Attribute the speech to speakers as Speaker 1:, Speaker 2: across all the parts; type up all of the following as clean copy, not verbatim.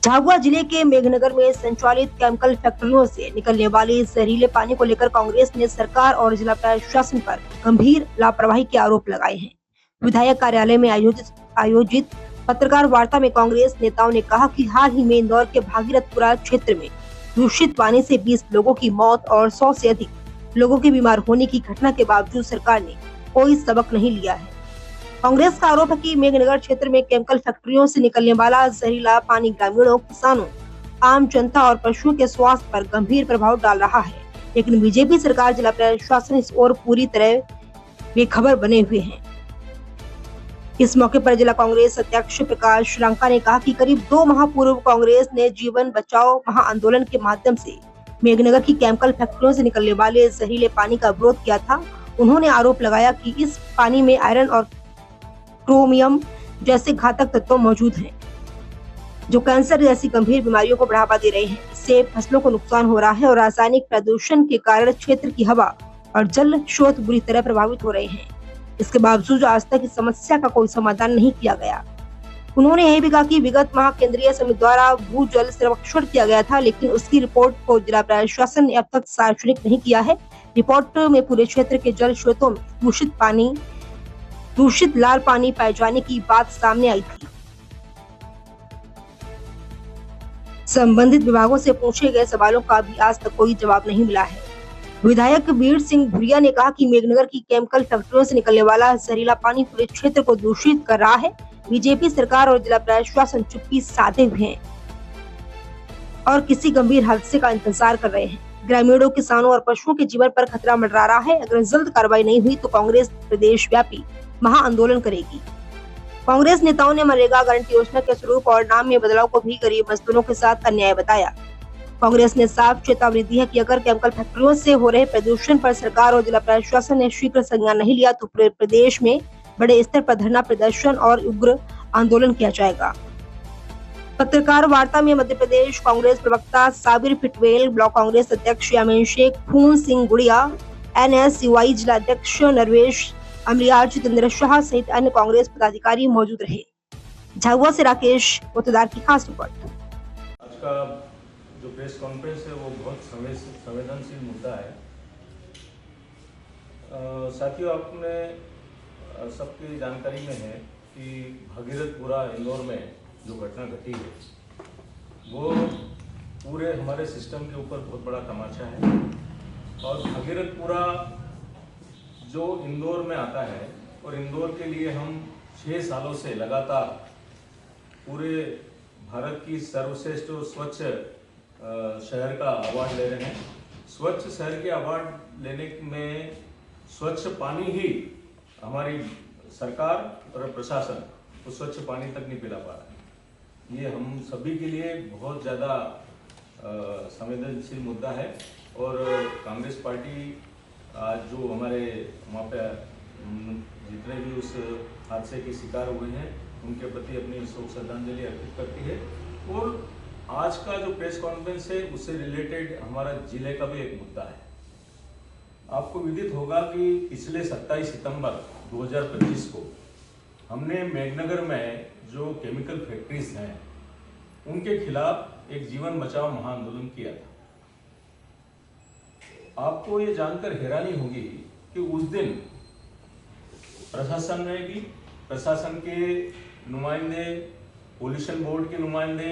Speaker 1: झाबुआ जिले के मेघनगर में संचालित केमिकल फैक्ट्रियों से निकलने वाले जहरीले पानी को लेकर कांग्रेस ने सरकार और जिला प्रशासन पर गंभीर लापरवाही के आरोप लगाए हैं। विधायक कार्यालय में आयोजित पत्रकार वार्ता में कांग्रेस नेताओं ने कहा कि हाल ही में इंदौर के भागीरथपुरा क्षेत्र में दूषित पानी से 20 लोगों की मौत और 100 से अधिक लोगों के बीमार होने की घटना के बावजूद सरकार ने कोई सबक नहीं लिया है। कांग्रेस का आरोप है कि मेघनगर क्षेत्र में केमिकल फैक्ट्रियों से निकलने वाला जहरीला पानी ग्रामीणों, किसानों, आम जनता और पशुओं के स्वास्थ्य पर गंभीर प्रभाव डाल रहा है, लेकिन बीजेपी सरकार, जिला प्रशासन इस ओर पूरी तरह बेखबर बने हुए हैं। इस मौके पर जिला कांग्रेस अध्यक्ष प्रकाश श्रीलंका ने कहा कि करीब 2 माह पूर्व कांग्रेस ने जीवन बचाओ महाआंदोलन के माध्यम से मेघनगर की केमिकल फैक्ट्रियों से निकलने वाले जहरीले पानी का विरोध किया था। उन्होंने आरोप लगाया कि इस पानी में आयरन और क्रोमियम जैसे घातक तत्व मौजूद हैं, जो कैंसर जैसी गंभीर बीमारियों को बढ़ावा दे रहे हैं। इससे फसलों को नुकसान हो रहा है और रासायनिक प्रदूषण के कारण क्षेत्र की हवा और जल स्रोत बुरी तरह प्रभावित हो रहे हैं। इसके बावजूद आज तक इस समस्या का कोई समाधान नहीं किया गया। उन्होंने यह भी कहा कि विगत माह केंद्रीय समिति द्वारा भू जल सर्वेक्षण किया गया था, लेकिन उसकी रिपोर्ट को जिला प्रशासन ने अब तक सार्वजनिक नहीं किया है। रिपोर्ट में पूरे क्षेत्र के जल स्रोतों में दूषित लाल पानी पाए जाने की बात सामने आई थी। संबंधित विभागों से पूछे गए सवालों का भी आज तक कोई जवाब नहीं मिला है। विधायक वीर सिंह भुरिया ने कहा कि मेघनगर की केमिकल फैक्ट्रियों से निकलने वाला जहरीला पानी पूरे क्षेत्र को दूषित कर रहा है। बीजेपी सरकार और जिला प्रशासन चुप्पी साधे हुए हैं और किसी गंभीर हादसे का इंतजार कर रहे हैं। ग्रामीणों, किसानों और पशुओं के जीवन पर खतरा मंडरा रहा है। अगर जल्द कार्रवाई नहीं हुई तो कांग्रेस प्रदेश व्यापी महाआंदोलन करेगी। कांग्रेस नेताओं ने मनरेगा गारंटी योजना के स्वरूप और नाम में बदलाव को भी गरीब मजदूरों के साथ अन्याय बताया। कांग्रेस ने साफ चेतावनी दी है कि अगर केमिकल फैक्ट्रियों से हो रहे प्रदूषण पर सरकार और जिला प्रशासन ने शीघ्र संज्ञान नहीं लिया तो पूरे प्रदेश में बड़े स्तर पर धरना प्रदर्शन और उग्र आंदोलन किया जाएगा। पत्रकार वार्ता में मध्य प्रदेश कांग्रेस प्रवक्ता साबिर पिटवेल, ब्लॉक कांग्रेस अध्यक्ष यामीन शेख, खून सिंह गुड़िया, NSUI जिला अध्यक्ष नरवेश अमरियार, जितेंद्र शाह सहित अन्य कांग्रेस पदाधिकारी मौजूद रहे। झाबुआ से राकेश पोतेदार की खास रिपोर्ट।
Speaker 2: आज का जो प्रेस कॉन्फ्रेंस है वो बहुत संवेदनशील मुद्दा है। साथियों, आपने सबकी जानकारी में है कि भागीरथपुरा इंदौर में जो घटना घटी है वो पूरे हमारे सिस्टम के ऊपर बहुत बड़ा तमाचा है। और भागीरथपुरा जो इंदौर में आता है और इंदौर के लिए हम 6 सालों से लगातार पूरे भारत की सर्वश्रेष्ठ और स्वच्छ शहर का अवार्ड ले रहे हैं। स्वच्छ शहर के अवार्ड लेने में स्वच्छ पानी ही हमारी सरकार और प्रशासन को स्वच्छ पानी तक नहीं पिला पा रहा है। ये हम सभी के लिए बहुत ज़्यादा संवेदनशील मुद्दा है। और कांग्रेस पार्टी आज जो हमारे वहाँ पे जितने भी उस हादसे के शिकार हुए हैं उनके प्रति अपनी शोक श्रद्धांजलि अर्पित करती है। और आज का जो प्रेस कॉन्फ्रेंस है उससे रिलेटेड हमारा जिले का भी एक मुद्दा है। आपको विदित होगा कि पिछले 27 सितंबर 2025 को हमने मेघनगर में जो केमिकल फैक्ट्रीज हैं उनके खिलाफ एक जीवन बचाओ महाआंदोलन किया था। आपको ये जानकर हैरानी होगी कि उस दिन प्रशासन ने भी, प्रशासन के नुमाइंदे, पोल्यूशन बोर्ड के नुमाइंदे,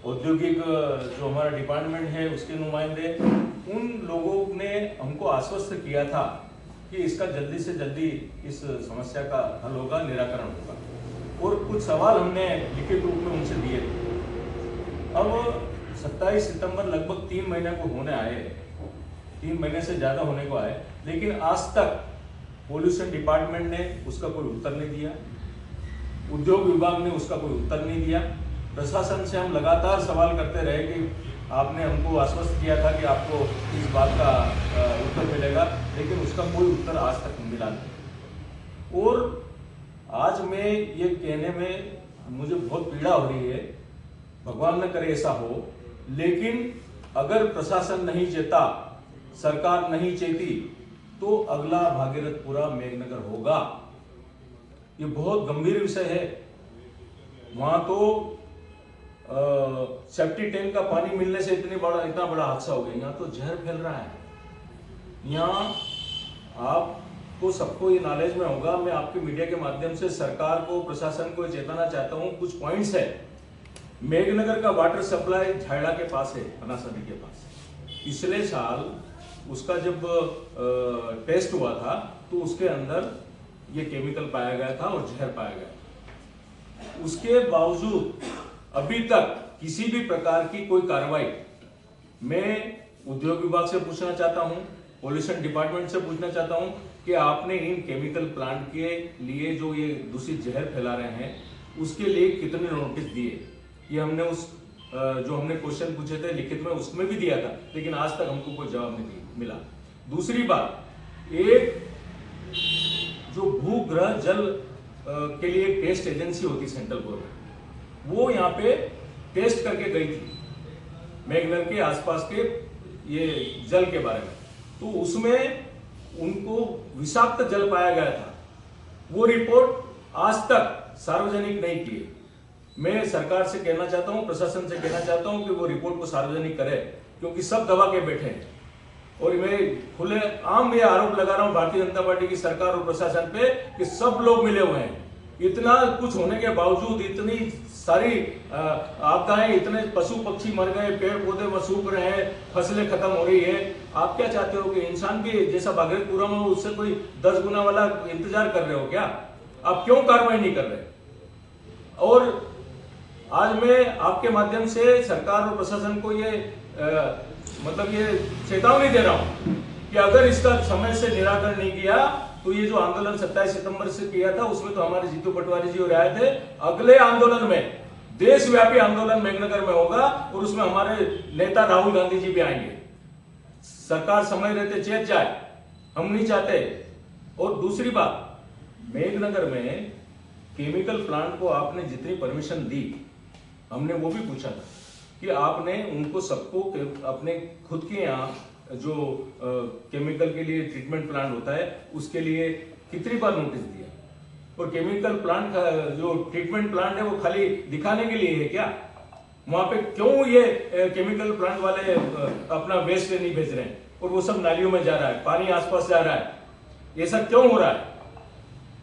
Speaker 2: औद्योगिक जो हमारा डिपार्टमेंट है उसके नुमाइंदे, उन लोगों ने हमको आश्वस्त किया था कि इसका जल्दी से जल्दी इस समस्या का हल होगा, निराकरण होगा। और कुछ सवाल हमने लिखित रूप में उनसे दिए थे। अब 27 सितंबर लगभग 3 महीने को होने आए, 3 महीने से ज़्यादा होने को आए, लेकिन आज तक पोल्यूशन डिपार्टमेंट ने उसका कोई उत्तर नहीं दिया, उद्योग विभाग ने उसका कोई उत्तर नहीं दिया। प्रशासन से हम लगातार सवाल करते रहे कि आपने हमको आश्वस्त किया था कि आपको इस बात का उत्तर मिलेगा, लेकिन उसका कोई उत्तर आज तक मिला नहीं। और आज मैं ये कहने में मुझे बहुत पीड़ा हो रही है, भगवान न करे ऐसा हो, लेकिन अगर प्रशासन नहीं चेता, सरकार नहीं चेती तो अगला भागीरथपुरा मेघनगर होगा। ये बहुत गंभीर विषय है। वहां तो सेफ्टी टैंक का पानी मिलने से इतना बड़ा हादसा हो गया। यहाँ तो जहर फैल रहा है। यहाँ आपको सबको ये नॉलेज में होगा। मैं आपके मीडिया के माध्यम से सरकार को, प्रशासन को चेताना चाहता हूँ। कुछ पॉइंट्स है। मेघनगर का वाटर सप्लाई झायड़ा के पास है, बनास नदी के पास। पिछले साल उसका जब टेस्ट हुआ था तो उसके अंदर ये केमिकल पाया गया था और जहर पाया गया। उसके बावजूद अभी तक किसी भी प्रकार की कोई कार्रवाई, मैं उद्योग विभाग से पूछना चाहता हूं, पॉल्यूशन डिपार्टमेंट से पूछना चाहता हूं कि आपने इन केमिकल प्लांट के लिए जो ये दूषित जहर फैला रहे हैं उसके लिए कितने नोटिस दिए। ये हमने जो हमने क्वेश्चन पूछे थे लिखित में उसमें भी दिया था, लेकिन आज तक हमको कोई जवाब नहीं मिला। दूसरी बात, एक जो भूग्रह जल के लिए एक टेस्ट एजेंसी होती सेंट्रल गवर्नमेंट, वो यहाँ पे टेस्ट करके गई थी मेघनगर के आसपास के ये जल के बारे में, तो उसमें उनको विषाक्त जल पाया गया था। वो रिपोर्ट आज तक सार्वजनिक नहीं की है। मैं सरकार से कहना चाहता हूं, प्रशासन से कहना चाहता हूं कि वो रिपोर्ट को सार्वजनिक करे, क्योंकि सब दबा के बैठे हैं। और मैं खुले आम ये आरोप लगा रहा हूं भारतीय जनता पार्टी की सरकार और प्रशासन पे कि सब लोग मिले हुए हैं। इतना कुछ होने के बावजूद, इतनी सारी आपदाएं, इतने पशु पक्षी मर गए, पेड़ पौधे सूख रहे हैं, फसलें खत्म हो रही है। आप क्या चाहते हो कि इंसान भी जैसा भागीरथपुरा में उससे कोई 10 गुना वाला इंतजार कर रहे हो क्या? आप क्यों कार्रवाई नहीं कर रहे? और आज मैं आपके माध्यम से सरकार और प्रशासन को ये ये चेतावनी दे रहा हूं कि अगर इसका समय से निराकरण नहीं किया तो ये जो आंदोलन 27 सितंबर से किया था उसमें तो हमारे जीतू पटवारी जी और आए थे। अगले आंदोलन में, देशव्यापी आंदोलन मेघनगर में होगा और उसमें हमारे नेता राहुल गांधी जी भी आएंगे। सरकार समय रहते चेत जाए, हम नहीं चाहते। और दूसरी बात, मेघनगर में केमिकल प्लांट को आपने जितनी परमिशन दी, हमने वो भी पूछा था कि आपने उनको सबको अपने खुद के यहाँ जो केमिकल के लिए ट्रीटमेंट प्लांट होता है उसके लिए कितनी बार नोटिस दिया। और केमिकल प्लांट का जो ट्रीटमेंट प्लांट है वो खाली दिखाने के लिए है क्या? वहां पे क्यों ये केमिकल प्लांट वाले अपना वेस्ट नहीं भेज रहे हैं और वो सब नालियों में जा रहा है, पानी आसपास जा रहा है? ये सब क्यों हो रहा है?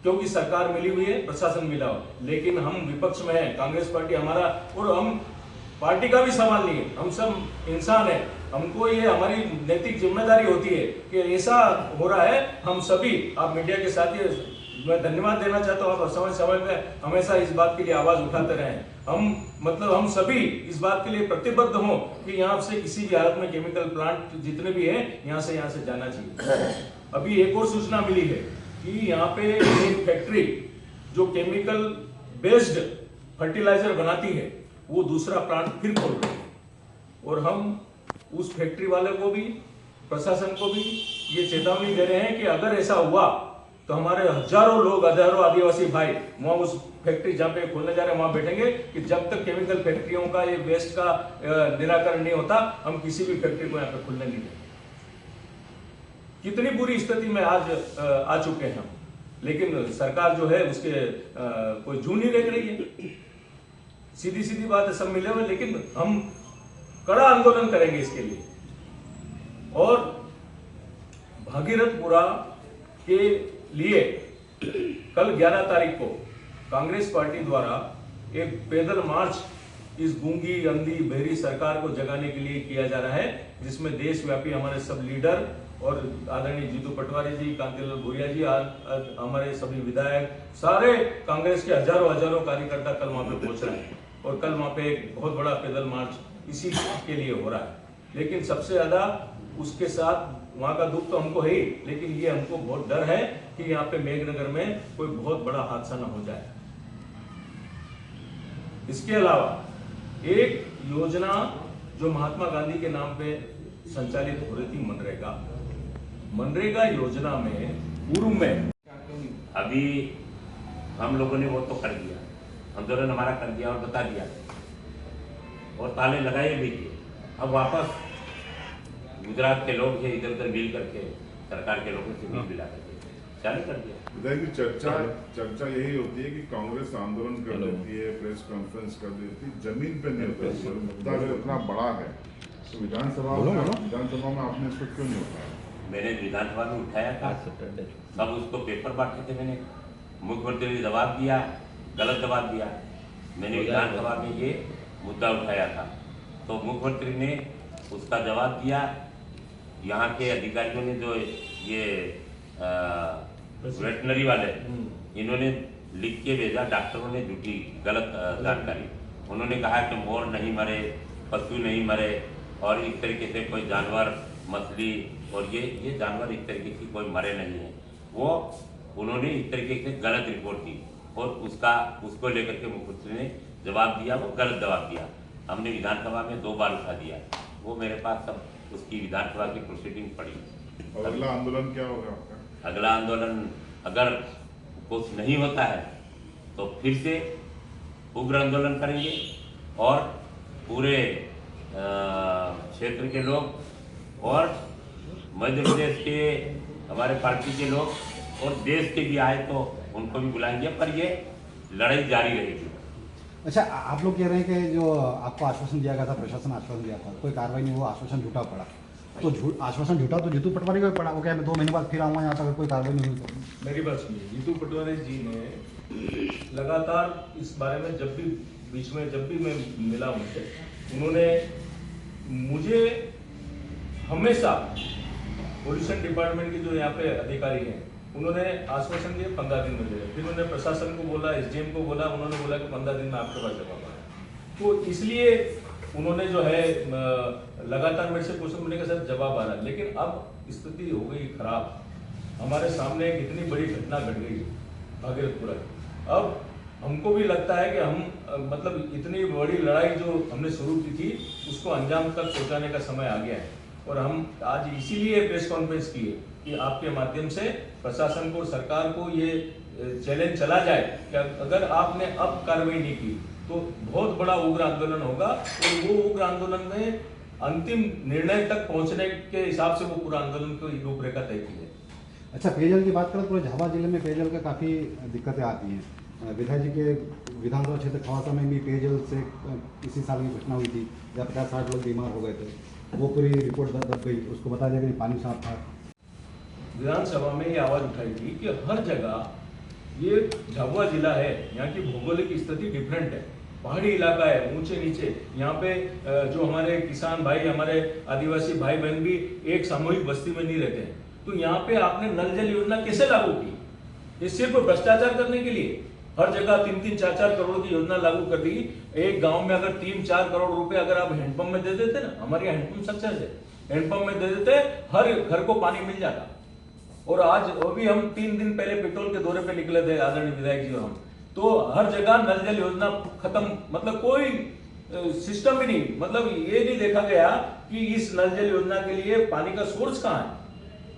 Speaker 2: क्योंकि सरकार मिली हुई है, प्रशासन मिला हो, लेकिन हम विपक्ष में हैं। कांग्रेस पार्टी हमारा, और हम पार्टी का भी सवाल नहीं है, हम सब इंसान हैं। हमको ये हमारी नैतिक जिम्मेदारी होती है कि ऐसा हो रहा है। हम सभी, आप मीडिया के साथ ही मैं धन्यवाद देना चाहता हूँ, आप समय समय पे हमेशा इस बात के लिए आवाज उठाते रहे। हम सभी इस बात के लिए प्रतिबद्ध हों कि यहाँ से किसी भी हालत में केमिकल प्लांट जितने भी हैं यहाँ से जाना चाहिए। अभी एक और सूचना मिली है कि यहाँ पे एक फैक्ट्री जो केमिकल बेस्ड फर्टिलाइजर बनाती है वो दूसरा प्लांट फिर खोल रही है। और हम उस फैक्ट्री वाले को भी, प्रशासन को भी ये चेतावनी दे रहे हैं कि अगर ऐसा हुआ तो हमारे हजारों लोग, हजारों आदिवासी भाई वहां उस फैक्ट्री जहां पे खोलने जा रहे हैं वहां बैठेंगे कि जब तक केमिकल फैक्ट्रियों का ये वेस्ट का निराकरण नहीं होता हम किसी भी फैक्ट्री को यहाँ पे खुलने नहीं देंगे। कितनी बुरी स्थिति में आज आ चुके हैं हम, लेकिन सरकार जो है उसके कोई जू नहीं देख रही है। सीधी सीधी बात है, सब मिले हुए, लेकिन हम कड़ा आंदोलन करेंगे इसके लिए। और भागीरथपुरा के लिए कल 11 तारीख को कांग्रेस पार्टी द्वारा एक पैदल मार्च इस गूंगी, अंधी, बहरी सरकार को जगाने के लिए किया जा रहा है, जिसमें देशव्यापी हमारे सब लीडर और आदरणीय जीतू पटवारी जी, कांतिलाल भूरिया जी, हमारे सभी विधायक, सारे कांग्रेस के हजारों कार्यकर्ता कल वहां पे पहुंच रहे हैं। और कल वहां पे एक बहुत बड़ा पैदल मार्च इसी के लिए हो रहा है। लेकिन सबसे ज्यादा उसके साथ वहां का दुख तो हमको है ही, लेकिन ये हमको बहुत डर है कि यहाँ पे मेघनगर में कोई बहुत बड़ा हादसा ना हो जाए। इसके अलावा एक योजना जो महात्मा गांधी के नाम पे संचालित हो रही थी, मनरेगा योजना में पूर्व में
Speaker 3: अभी हम लोगों ने वो तो कर दिया, आंदोलन हमारा कर दिया और बता दिया और ताले लगाए भी किए। अब वापस गुजरात के लोग इधर उधर मिल करके सरकार के लोगों से मिल मिला करके चालू कर दिया।
Speaker 4: विधायक जी, चर्चा यही होती है कि कांग्रेस आंदोलन कर देती है, प्रेस कॉन्फ्रेंस कर देती है, जमीन पे नहीं होता है। मुद्दा अगर इतना बड़ा है तो विधानसभा में आपने इसको क्यों नहीं उठाया?
Speaker 3: मैंने विधानसभा में उठाया था, सब उसको पेपर बांटे थे। मैंने मुख्यमंत्री ने जवाब दिया, गलत जवाब दिया। मैंने विधानसभा में ये मुद्दा उठाया था तो मुख्यमंत्री ने उसका जवाब दिया। यहाँ के अधिकारियों ने जो ये वेटनरी वाले इन्होंने लिख के भेजा, डॉक्टरों ने झूठी गलत जानकारी। उन्होंने कहा कि मोर नहीं मरे, पशु नहीं मरे और इस तरीके से कोई जानवर, मछली और ये जानवर इस तरीके की कोई मरे नहीं है। वो उन्होंने इस तरीके से गलत रिपोर्ट दी और उसको लेकर के मुख्यमंत्री ने जवाब दिया, वो गलत जवाब दिया। हमने विधानसभा में 2 बार उठा दिया, वो मेरे पास सब उसकी विधानसभा की प्रोसीडिंग पड़ी।
Speaker 4: और अगला आंदोलन क्या होगा आपका?
Speaker 3: अगला आंदोलन अगर कुछ नहीं होता है तो फिर से उग्र आंदोलन करेंगे और पूरे क्षेत्र के लोग और मध्य प्रदेश के हमारे पार्टी के लोग और देश के भी आए तो उनको भी बुलाएंगे, पर ये लड़ाई जारी रहेगी।
Speaker 5: अच्छा, आप लोग कह रहे हैं कि जो आपको आश्वासन दिया गया था, प्रशासन आश्वासन दिया था, कोई कार्रवाई नहीं, वो आश्वासन झूठा पड़ा। तो आश्वासन झूठा तो जीतू पटवारी को भी पड़ा। वो क्या मैं 2 महीने बाद फिर आऊँगा यहाँ तक कोई कार्रवाई नहीं हुई तो?
Speaker 2: मेरी बात सुनिए, जीतू पटवारी जी ने लगातार इस बारे में जब भी मैं मिला उनसे, उन्होंने मुझे हमेशा पोल्यूशन डिपार्टमेंट के जो यहाँ पे अधिकारी हैं उन्होंने आश्वासन दिए 15 दिन में दे। फिर उन्होंने प्रशासन को बोला, एसडीएम को बोला, उन्होंने बोला कि 15 दिन में आपके पास जवाब आएगा। तो इसलिए उन्होंने जो है लगातार मेरे से क्वेश्चन करने के साथ जवाब आ रहा है। लेकिन अब स्थिति हो गई खराब, हमारे सामने एक इतनी बड़ी घटना घट गई भागीरथपुरा। अब हमको भी लगता है कि हम मतलब इतनी बड़ी लड़ाई जो हमने शुरू की थी उसको अंजाम तक पहुंचाने का समय आ गया है। और हम आज इसीलिए प्रेस कॉन्फ्रेंस की है कि आपके माध्यम से प्रशासन को, सरकार को ये चैलेंज चला जाए कि अगर आपने अब कार्रवाई नहीं की तो बहुत बड़ा उग्र आंदोलन होगा और वो उग्र आंदोलन में अंतिम निर्णय तक पहुंचने के हिसाब से वो पूरा आंदोलन की रूपरेखा तय की है।
Speaker 5: अच्छा, पेयजल की बात करें तो झाबुआ जिले में पेयजल का काफ़ी दिक्कतें आती हैं। विधायक जी के विधानसभा क्षेत्र खवासा में भी पेयजल से इसी साल की घटना हुई थी जब 50-60 लोग बीमार हो गए थे। वो पूरी रिपोर्ट दब गई, उसको बताया गया कि पानी साफ था।
Speaker 2: विधानसभा में ये आवाज उठाई थी कि हर जगह ये झाबुआ जिला है, यहाँ की भौगोलिक स्थिति डिफरेंट है, पहाड़ी इलाका है, ऊंचे नीचे। यहाँ पे जो हमारे किसान भाई, हमारे आदिवासी भाई बहन भी एक सामूहिक बस्ती में नहीं रहते हैं। तो यहाँ पे आपने नल जल योजना कैसे लागू की? ये सिर्फ भ्रष्टाचार करने के लिए हर जगह 3-3, 4-4 करोड़ की योजना लागू कर दी। एक गांव में अगर 3-4 करोड़ रुपए अगर आप हैंडपंप में दे देते ना, हमारे यहाँ हैंडपंप सक्सेस है, हैंडपंप में दे देते, हर घर को पानी मिल जाता। और आज अभी हम 3 दिन पहले पेट्रोल के दौरे पे निकले थे आदरणीय विधायक जी और हम, तो हर जगह नल जल योजना खत्म, मतलब कोई सिस्टम ही नहीं, मतलब ये नहीं देखा गया कि इस नल जल योजना के लिए पानी का सोर्स कहाँ है।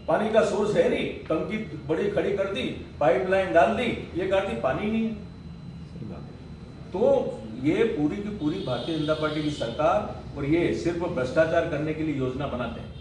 Speaker 2: पानी का सोर्स है नहीं, टंकी बड़ी खड़ी कर दी, पाइपलाइन डाल दी, ये कर दी, पानी नहीं है। तो ये पूरी की पूरी भारतीय जनता पार्टी की सरकार और ये सिर्फ भ्रष्टाचार करने के लिए योजना बनाते हैं।